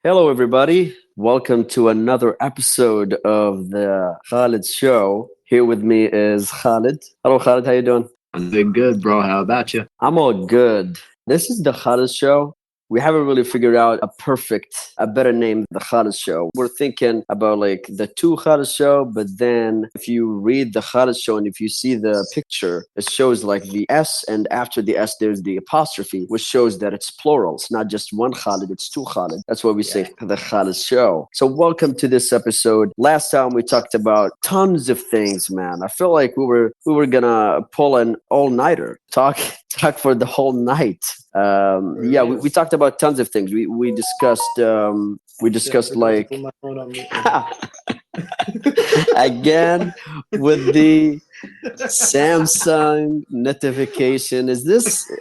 Hello, everybody. Welcome to another episode of the Khalid Show. Here with me is Khalid. Hello, Khalid. How you doing? I'm doing good, bro. How about you? I'm all good. This is the Khalid Show. We haven't really figured out a better name, the Khalid Show. We're thinking about like the two Khalid Show, but then if you read the Khalid Show and if you see the picture, it shows like the S, and after the S, there's the apostrophe, which shows that it's plural. It's not just one Khalid, it's two Khalid. That's why we say Yeah. the Khalid Show. So, welcome to this episode. Last time we talked about tons of things, man. I feel like we were gonna pull an all nighter, talk for the whole night. For Yeah, we real. talked about tons of things. We discussed we Shit, I discussed forgot to put like my phone on mute. again with the Samsung notification.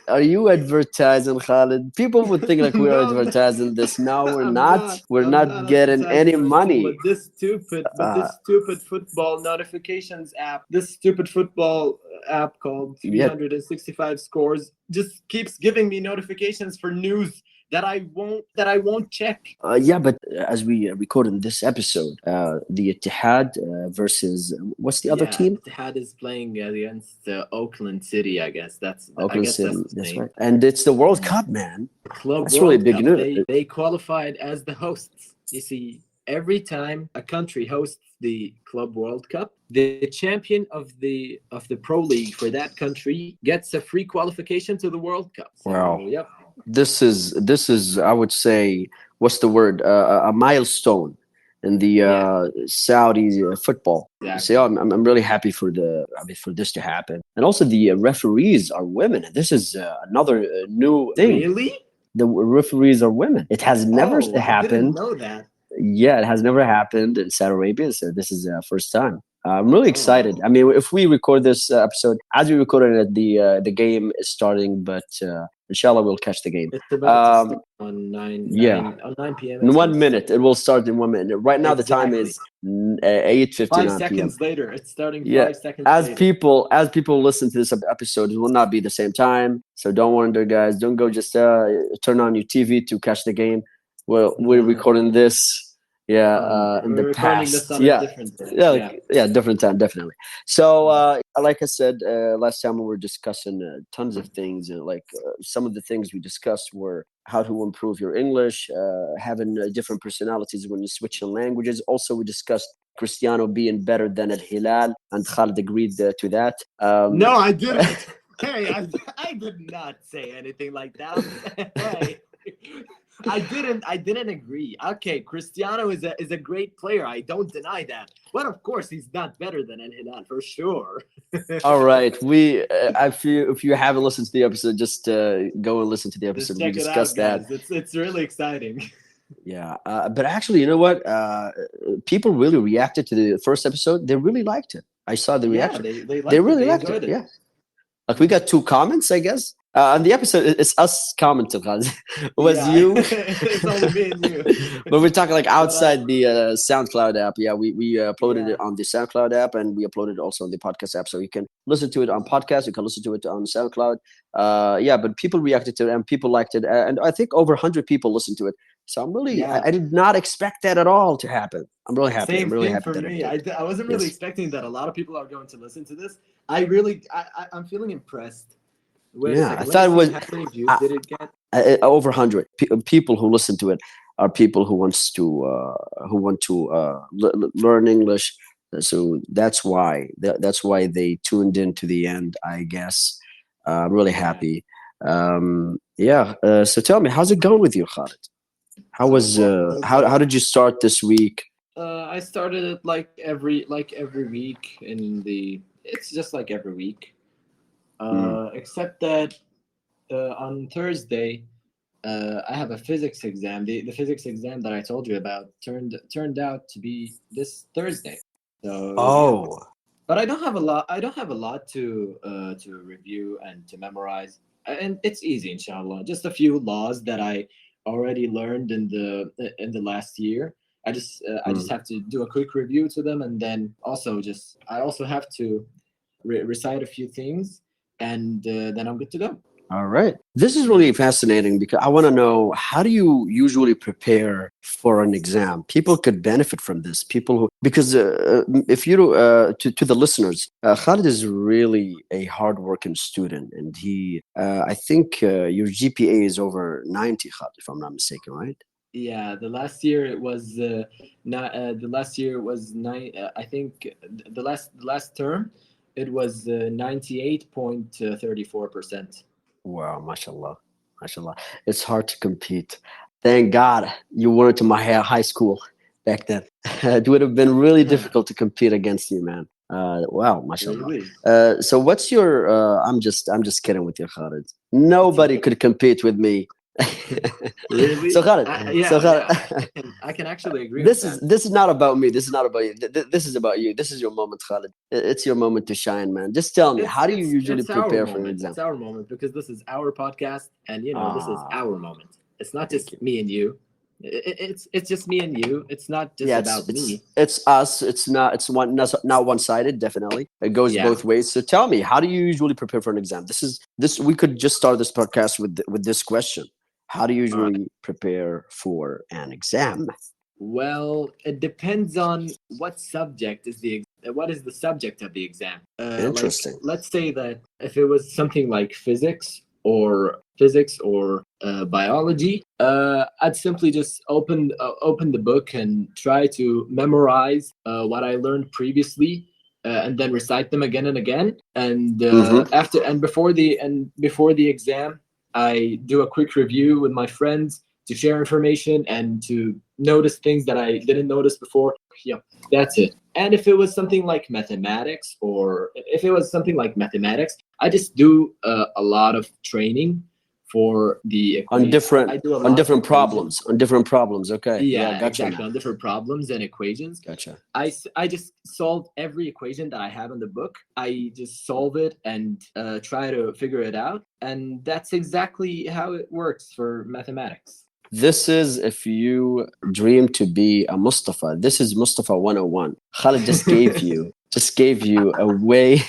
Are you advertising, Khalid? People would think like we're No, I'm not. advertising this. No, we're I'm not. not. We're I'm not not getting advertising any your phone, money. but Uh, this stupid football notifications app, this stupid football app called yeah, 365 Scores, just keeps giving me notifications for news that I won't check. yeah, but as we record in this episode, the Ittihad versus what's the other Yeah, team? Etihad is playing against Oakland City. I Oakland guess that's City. his That's name. right. And it's the World And Cup, man. Club That's really World big Cup. news. They qualified as the hosts. You see, every time a country hosts the Club World Cup, the champion of the pro league for that country gets a free qualification to the World Cup. So, Wow. yep, This is I would say, what's the word, a milestone in the yeah, Saudi football. So yeah, exactly. I'm really happy for this to happen, and also the referees are women. This is another new thing. Really? The referees are women. It has never Oh, I didn't happened. know that. Yeah, it has never happened in Saudi Arabia, so this is first time. I'm really excited. Oh, I mean, if we record this episode as we recorded it, the game is starting, but inshallah we'll catch the game. it's about to Um, start on yeah, 9 p.m. in It's going to one start. minute it will start in 1 minute. Right now the time Exactly. is 8:59 p.m. 5 seconds later. It's starting Yeah, 5 seconds later. as people listen to this episode, it will not be the same time. So don't wonder, guys. Don't go just turn on your TV to catch the game. Well, we're No, no. recording this, yeah, in the We're recording this past. on a Yeah, different day. yeah, Yeah. yeah, different time, definitely. So, Mm. like I said last time, we were discussing tons of things. Some of the things we discussed were how to improve your English, having different personalities when you switch in languages. Also, we discussed Cristiano being better than Al Hilal, and Khalid agreed to that. No, I didn't. Hey, I did not say anything like that. Hey, I didn't agree. Okay, Cristiano is a great player. I don't deny that. But of course, he's not better than Al Hilal for sure. All right, if you haven't listened to the episode, just go and listen to the Just episode. We check it out, discussed that. guys. It's really exciting. Yeah, but actually, you know what? People really reacted to the first episode. They really liked it. I saw the Yeah, reaction. they They liked it. really They liked it. enjoyed it. Yeah, like we got two comments, I guess. On the episode, it's us commenting. Guys. It was Yeah, you, it's only me and you. but we're talking like But outside the SoundCloud app. Yeah, we uploaded it yeah, on the SoundCloud app, and we uploaded it also on the podcast app. So you can listen to it on podcast. You can listen to it on SoundCloud. Yeah, but people reacted to it, and people liked it, and I think over 100 people listened to it. So yeah. I did not expect that at all to happen. I'm really happy. I'm Same really thing happy for that it me. did. I wasn't really Yes. expecting that a lot of people are going to listen to this. I'm feeling impressed. Wait a Yeah, I second. Let me thought it see was how many views did it get. over 100 people who listen to it are people who want to learn English. So that's why they tuned in to the end, I guess. I'm really Yeah. happy. Yeah. So tell me, how's it going with you, Khalid? So what was How did you start this week? I started it like every week in the it's just like every week. Mm. Except that on Thursday I have a physics exam. The physics exam that I told you about turned out to be this Thursday. So yeah, Oh, but I don't have a lot. I don't have a lot to review and to memorize, and it's easy, inshallah. Just a few laws that I already learned in the last year. I just mm. have to do a quick review to them, and then also just I also have to recite a few things, and then I'm good to go. All right. This is really fascinating because I want to know, how do you usually prepare for an exam? People could benefit from this. People who, because if you, to the listeners, Khalid is really a hardworking student, and I think your GPA is over 90, Khalid, if I'm not mistaken, right? Yeah, the last year it was not. The last year it was nine. I think the last term, it was 98.34%. Wow, mashallah. Mashallah. It's hard to compete. Thank God you weren't to my high school back then. It would have been really difficult to compete against you, man. Wow, mashallah. Really? So what's your I'm just kidding with you, Khalid. It's Nobody okay. could compete with me. so Really? Khalid, so Yeah, Khalid, yeah. I can actually agree with that. this is not about me. This is not about you. This is about you. This is your moment, Khalid. It's your moment to shine, man. Just tell me, It's how do you it's usually it's our prepare for an moment. exam? It's our moment because this is our podcast, and this is Ah, our moment. It's not thank just you. me and you. It's just me and you. It's not just Yeah, about me. it's us. It's not one sided. Definitely, it goes Yeah. both ways. So tell me, how do you usually prepare for an exam? This we could just start this podcast with this question. How do you All right. usually prepare for an exam? Well, it depends on what is the subject of the exam. Like, Interesting. let's say that if it was something like physics or biology, I'd simply just open the book and try to memorize what I learned previously, and then recite them again and again. And Mm-hmm. before the exam, I do a quick review with my friends to share information and to notice things that I didn't notice before. Yep, that's it. And if it was something like mathematics, I just do a lot of training for the On equation. I different do a on lot of different equations. problems. On different problems. Okay. Yeah, Yeah, gotcha exactly. now. On different problems and equations. Gotcha. I just solve every equation that I have in the book. I just solve it and try to figure it out. And that's exactly how it works for mathematics. This is, if you dream to be a Mustafa, this is Mustafa 101. Khalid just gave you a way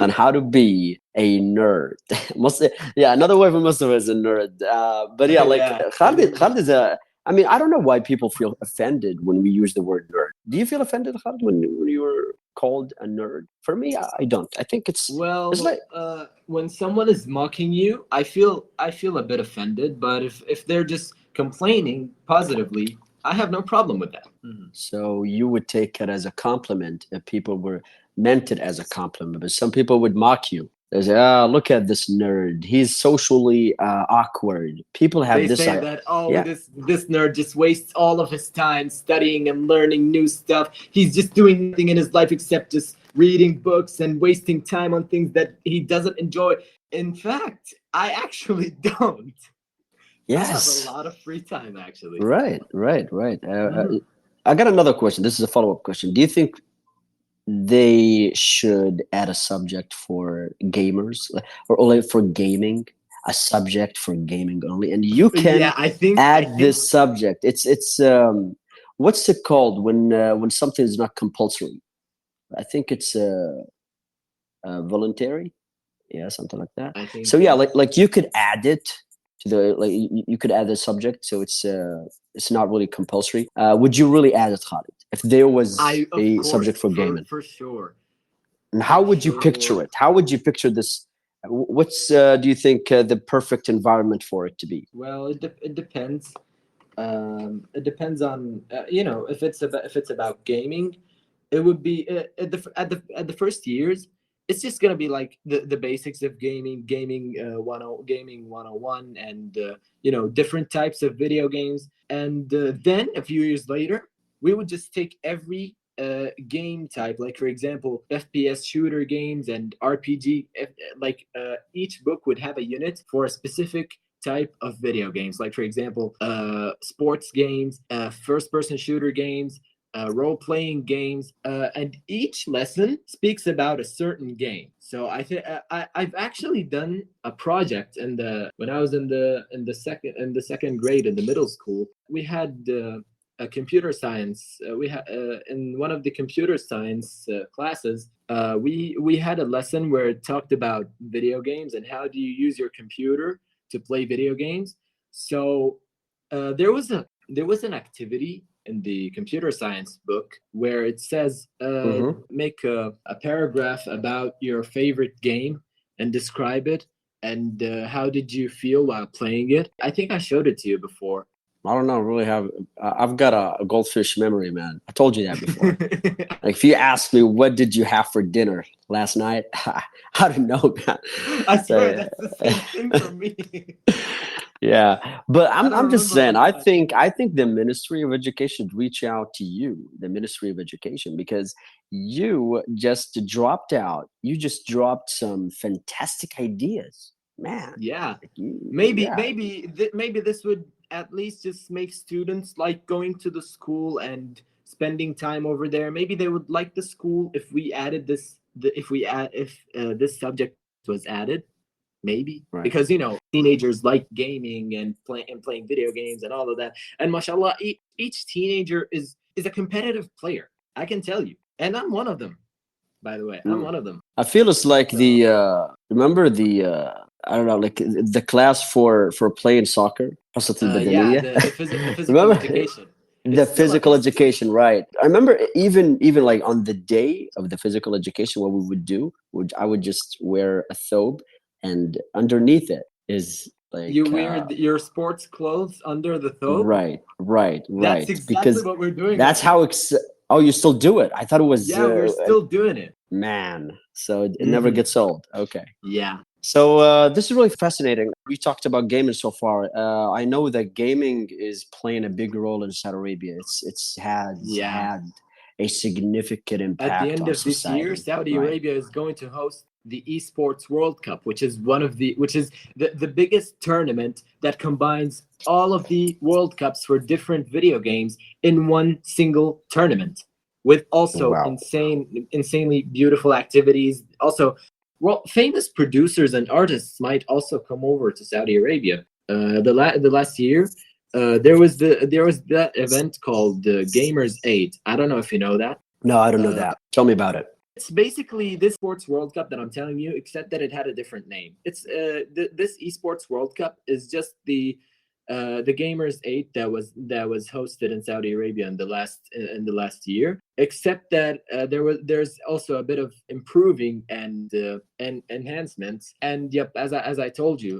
on how to be a nerd. Yeah, another way for Mustafa is a nerd. But yeah, like Yeah, Khalid is a. I mean, I don't know why people feel offended when we use the word nerd. Do you feel offended, Khalid, when you were called a nerd? For me, I don't. I think it's well, like when someone is mocking you, I feel a bit offended. But if they're just complaining positively, I have no problem with that. Mhm. so you would take it as a compliment if people were meant it as a compliment, but some people would mock you. They say, "Ah, look at this nerd. He's socially awkward." People have They this. say that, oh, Yeah. this nerd just wastes all of his time studying and learning new stuff. He's just doing nothing in his life except just reading books and wasting time on things that he doesn't enjoy. In fact, I actually don't. I have a Yes. lot of free time actually. Right. Right. Right. Mhm. I got another question. This is a follow up question. Do you think they should add a subject for gamers, or only for gaming, a subject for gaming only, and you can Yeah, I think add this subject. It's what's it called when something is not compulsory? I think it's voluntary. Yeah, something like that. I So think yeah, yes. like you could add it to the, like you could add the subject, so it's not really compulsory. Would you really add it, Khalid, if there was I Of a subject course, for for gaming? for sure. And how For would you picture sure. it? How would you picture this? What's do you think the perfect environment for it to be? Well, it depends. It depends on if it's about gaming, it would be at the first years. It's just gonna be like the basics of gaming 101, and different types of video games. And then a few years later, we would just take every game type, like for example FPS shooter games and RPG. Like each book would have a unit for a specific type of video games, like for example sports games, first person shooter games, role playing games, and each lesson speaks about a certain game. So I've actually done a project when I was in the second grade in the middle school. We had computer science. We had in one of the computer science classes. We had a lesson where it talked about video games and how do you use your computer to play video games. So there was an activity in the computer science book where it says Mm-hmm. make a paragraph about your favorite game and describe it, and how did you feel while playing it. I think I showed it to you before. I don't know. Really have I've got a goldfish memory, man. I told you that before. Like if you ask me what did you have for dinner last night, I don't know, man. I swear So, that's the same thing for me. yeah, but I don't I'm just remember saying. what I. I think the Ministry of Education should reach out to you, the Ministry of Education, because you just dropped out. You just dropped some fantastic ideas, man. Yeah, Like you, maybe yeah, maybe this would at least just make students like going to the school and spending time over there. Maybe they would like the school if we added this. If we add if this subject was added, maybe because right. teenagers like gaming and playing video games and all of that. And mashallah, each teenager is a competitive player. I can tell you, and I'm one of them. By the way, I'm Mm. one of them. I feel it's like So the remember the I don't know, like the class for playing soccer, حصة yeah, البدنية. the physical Remember education. the It's still a physical thing. education, right? I remember even like on the day of the physical education, what we would do, would I would just wear a thobe, and underneath it is You like wear your sports clothes under the thobe. right, That's exactly because what we're doing that's right now. how. Oh, you still do it? I thought it was Yeah, we're still doing it. man. So it never Hmm. gets old. Okay. Yeah, So this is really fascinating. We talked about gaming so far. I know that gaming is playing a big role in Saudi Arabia. It's has yeah. had a significant At the impact end on of this year, society. Saudi Right. Arabia is going to host the Esports World Cup, which is the biggest tournament that combines all of the World Cups for different video games in one single tournament, with also Wow. insanely beautiful activities. Also, well, famous producers and artists might also come over to Saudi Arabia. The last year, there was that event called Gamers 8. I don't know if you know that. No, I don't know Uh, that. Tell me about it. it's basically this sports World Cup that I'm telling you, except that it had a different name. It's this esports World Cup is just the Gamers 8 that was hosted in Saudi Arabia in the last year. Except that there's also a bit of improving and enhancements. And yep, as I told you,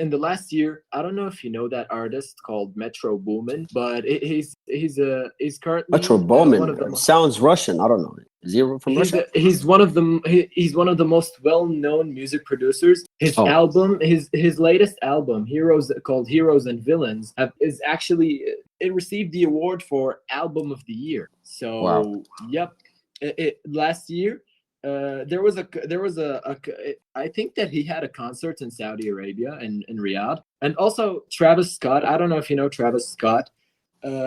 in the last year, I don't know if you know that artist called Metro Boomin, but he's Metro currently one Bowman of the sounds Russian. I don't know. Is he from Russia? he's one of the most well-known music producers. Oh, His latest album, Heroes, called Heroes and Villains, is actually it received the award for album of the year. wow. So yep, last year there was a I think that he had a concert in Saudi Arabia in Riyadh, and also Travis Scott. I don't know if you know Travis Scott.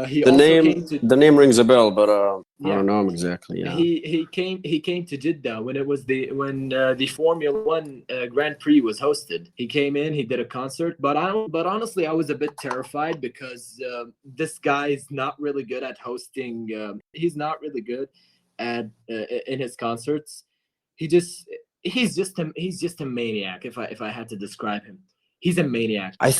He also came to. The name rings a bell, but I Yeah, don't know him exactly. Yeah. he came to Jeddah when it was the Formula One Grand Prix was hosted. He came in, he did a concert, but honestly, I was a bit terrified because this guy is not really good at hosting. He's not really good at in his concerts. He just he's just a maniac. If I had to describe him, he's a maniac. I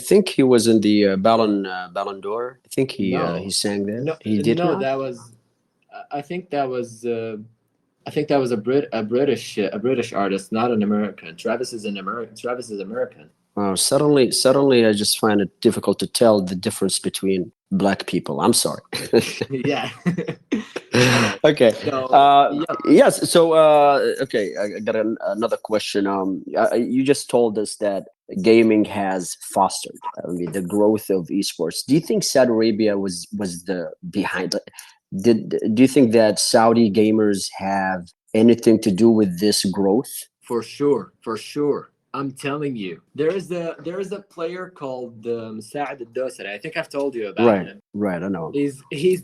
think he was in the Ballon d'Or. I think he No, sang there. no, He did no. not. That was I think that was. I think that was a British artist, not an American. Travis is an American. Travis is American. Wow, suddenly, I just find it difficult to tell the difference between black people. I'm sorry. Yeah. Okay. So yeah, Yes. So, okay, I got another question. You just told us that gaming has fostered, I mean, the growth of esports. Do you think Saudi Arabia was the behind? Do you think that Saudi gamers have anything to do with this growth? for sure, for sure. I'm telling you, there is a player called Saad Al-Dosari. I think I've told you about Right. him. Right. I know. He's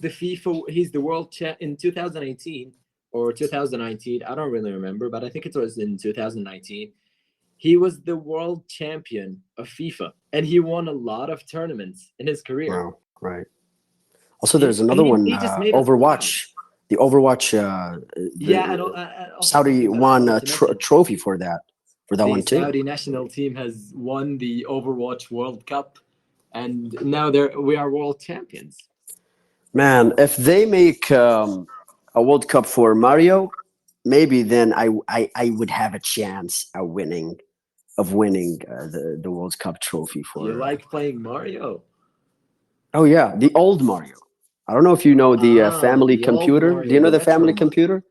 the world champ in 2018 or 2019. I don't really remember, but I think it was in 2019. He was the world champion of FIFA, and he won a lot of tournaments in his career. Wow. Right. Also, there's another one, He just made a ton. Overwatch. The Overwatch, Yeah, the and also Saudi something that I won wanted a to mention: trophy for that the one too. Saudi national team has won the Overwatch World Cup, and now we are world champions. Man, if they make a World Cup for Mario, maybe then I would have a chance of winning the World Cup trophy You for. like playing Mario? Oh yeah, the old Mario. I don't know if you know the Ah, family the old computer. Do you Mario, know the the retro family Mario. computer?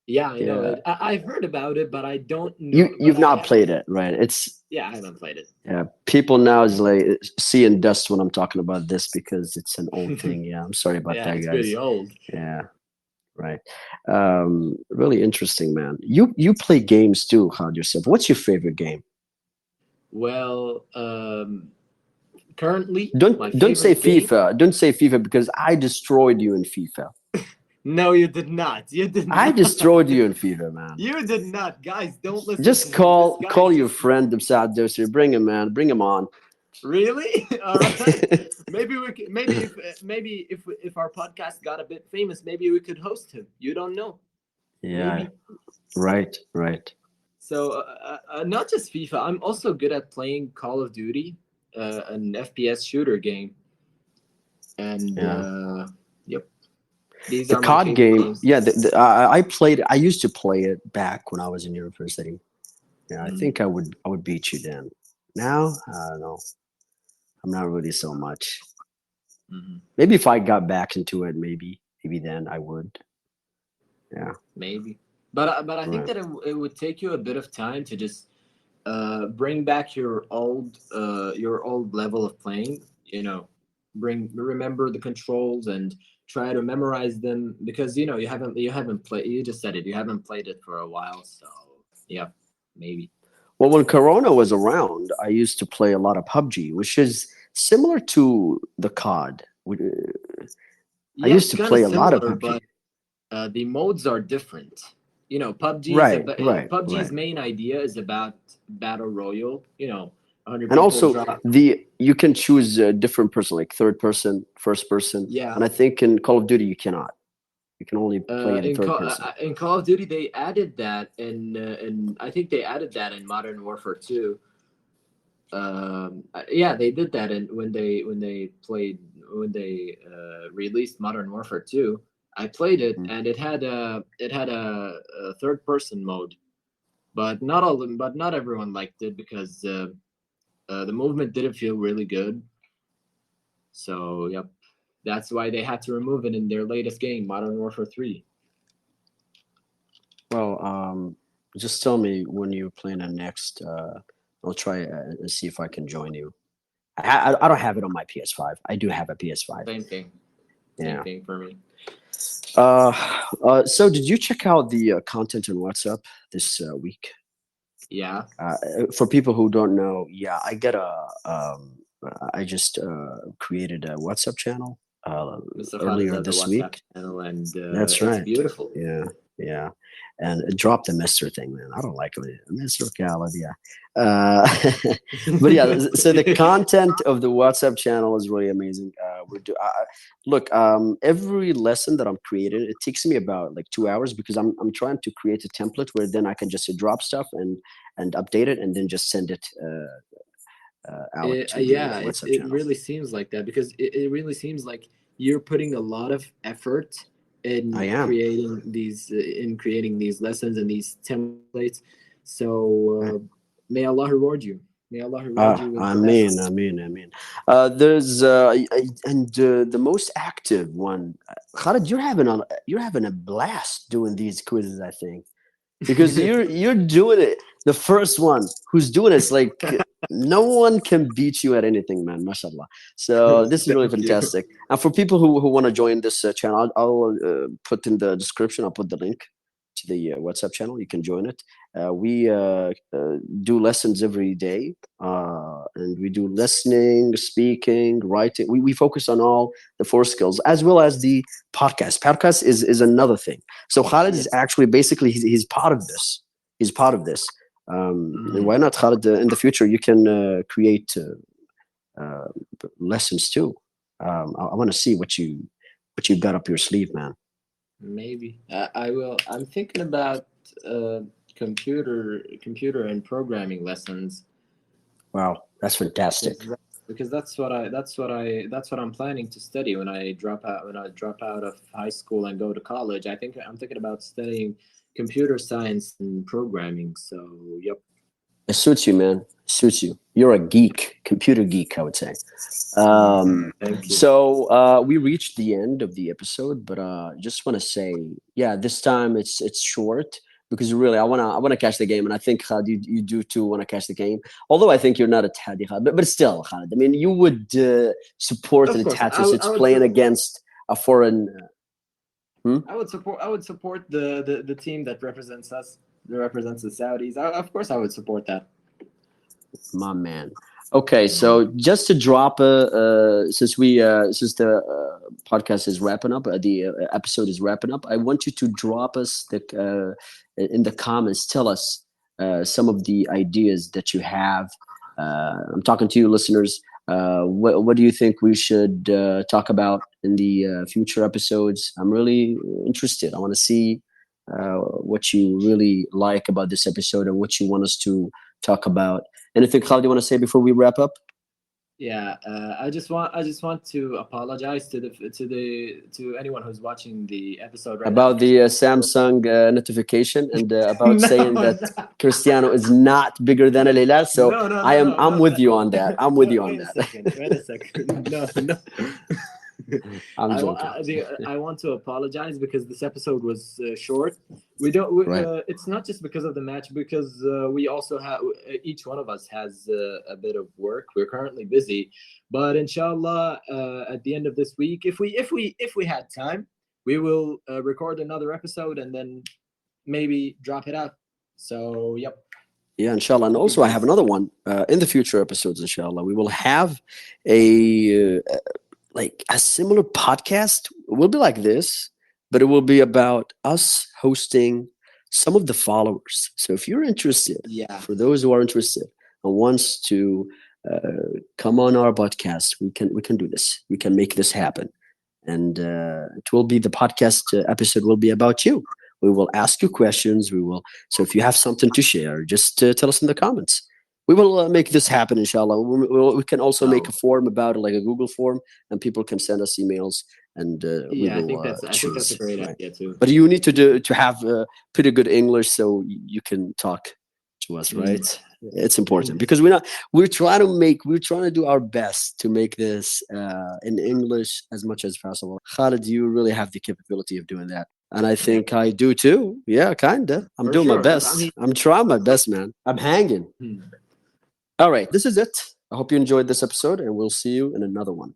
Yeah, I know Yeah, it. I've heard about it, but I don't know. But you've I not haven't. played it, right? It's Yeah, I haven't played it. yeah. People now is like seeing dust when I'm talking about this because it's an old thing. Yeah, I'm sorry about Yeah, that, it's pretty guys. old. Yeah, right. Really interesting, man. You play games too, Khalid yourself. What's your favorite game? Well, currently, Don't my don't say favorite game. FIFA. Don't say FIFA because I destroyed you in FIFA. No, you did not. You did I not. destroyed you in FIFA, man. You did not, guys. Don't listen to Just him. This guy call your just friend Absad Doser. Bring him, man. Bring him on. really. All right. Maybe we could, maybe if our podcast got a bit famous, maybe we could host him. You don't know. Yeah, Maybe. right, right. So not just FIFA. I'm also good at playing Call of Duty, an FPS shooter game, and Yeah. yep, these The are my COD favorite game, games. yeah, I played. I used to play it back when I was in university. Yeah, I Mm, think I would beat you then. Now, I don't know. I'm not really so much. mhm. Maybe if I got back into it, maybe then I would. Yeah, Maybe, but I think right. that it would take you a bit of time to just bring back your old level of playing. You know, bring remember the controls and try to memorize them because you haven't played. You just said it. You haven't played it for a while, so yeah, maybe. Well, when Corona was around, I used to play a lot of PUBG, which is similar to the COD. I Yeah, used it's to kind of play a lot of similar, PUBG. but the modes are different. You know, Right, right, PUBG's right. main idea is about battle royale. 100 And people also drop. the you can choose a different person, like third person, first person, Yeah, and I think in Call of Duty you cannot. You can only play it in third person. In Call of Duty they added that, and I think they added that in Modern Warfare 2. Yeah, they did that in when they released Modern Warfare 2. I played it, Mm. and it had a third person mode, but not all but not everyone liked it because the movement didn't feel really good. So yep, that's why they had to remove it in their latest game, Modern Warfare 3. Well, just tell me when you're playing it next. I'll try and see if I can join you. I don't have it on my PS5. I do have a PS5. Same thing. Same Yeah. thing for me. Uh, so did you check out the content on WhatsApp this week? Yeah, For people who don't know, yeah, I just created a WhatsApp channel Mr. Khalid earlier has a this WhatsApp week. channel, and That's it's right. beautiful. Yeah, yeah. And drop the Mister thing, man. I don't like it. Mister Khaled, yeah. But yeah, so the content of the WhatsApp channel is really amazing. Look, every lesson that I'm creating, it takes me about like 2 hours because I'm trying to create a template where then I can just drop stuff and update it and then just send it out to the Yeah, WhatsApp it channel. really seems like that because it really seems like you're putting a lot of effort I am. in creating these lessons and these templates. So may Allah reward you. May Allah reward you with I the best. mean, I mean, I mean. There's and the most active one, Khalid. You're having a blast doing these quizzes. I think because you're doing it. The first one who's doing it's like no one can beat you at anything, man. Mashallah. So this is really Thank you. fantastic. And for people who want to join this channel, I'll put in the description. I'll put the link to the WhatsApp channel. You can join it. We do lessons every day, and we do listening, speaking, writing. We focus on all the four skills as well as the podcast. Podcast is another thing. So Khalid is Yes. actually basically he's part of this. He's part of this. And Mhm. why not, Khalid? In the future, you can create lessons too. I want to see what you what you got up your sleeve, man. Maybe I will. I'm thinking about uh, computer and programming lessons Wow, that's fantastic. because that's what I'm planning to study when I drop out of high school and go to college. I'm thinking about studying computer science and programming. So yep. It suits you, man. It suits you. You're a geek, computer geek, I would say. Thank you. So we reached the end of the episode, but just want to say, yeah, this time it's short because really I wanna catch the game, and I think Khalid, you do too want to catch the game. Although I think you're not a Tahadi Khalid, but still, Khalid. I mean, you would support Of an course, Tahadi I that's would playing against a foreign. Hmm? I would support the team that represents us, that represents the Saudis. Of course, I would support that. My man. Okay, so just to drop since the podcast is wrapping up, the episode is wrapping up, I want you to drop us the in the comments. Tell us some of the ideas that you have. I'm talking to you, listeners. What do you think we should talk about in the future episodes? I'm really interested. I want to see what you really like about this episode and what you want us to talk about. Anything, Cloud, you want to say before we wrap up? Yeah, I just want to apologize to anyone who's watching the episode right now About because the Samsung notification and about no, saying that Cristiano is not bigger than Al Hilal. So I'm not with that. you on that. I'm with you on Wait a that. second. Wait a second. No, no. I'm joking. I want to apologize because this episode was short. We don't. We, Right. it's not just because of the match, because we also have each one of us has a bit of work. We're currently busy, but inshallah, at the end of this week, if we had time, we will record another episode and then maybe drop it out. So yep. Yeah, inshallah. And also, I have another one in the future episodes, inshallah. We will have a like a similar podcast. It will be like this, but it will be about us hosting some of the followers. So if you're interested, Yeah. for those who are interested and wants to come on our podcast, we can do this. We can make this happen, and it will be the podcast episode will be about you. We will ask you questions. We will. So if you have something to share, just tell us in the comments. We will make this happen, inshallah. We can also make a Oh, form about it, like a Google form, and people can send us emails, and we yeah. will I think that's a choose. great Right. idea too. But you need to have pretty good English so you can talk to us, Mm. right? It's important because we're trying to do our best to make this in English as much as possible. Khalid, you really have the capability of doing that. And I think I do too. Yeah, kinda. I'm For doing my sure. I best. mean, I'm trying my best, man. I'm hanging. hmm. All right, this is it. I hope you enjoyed this episode, and we'll see you in another one.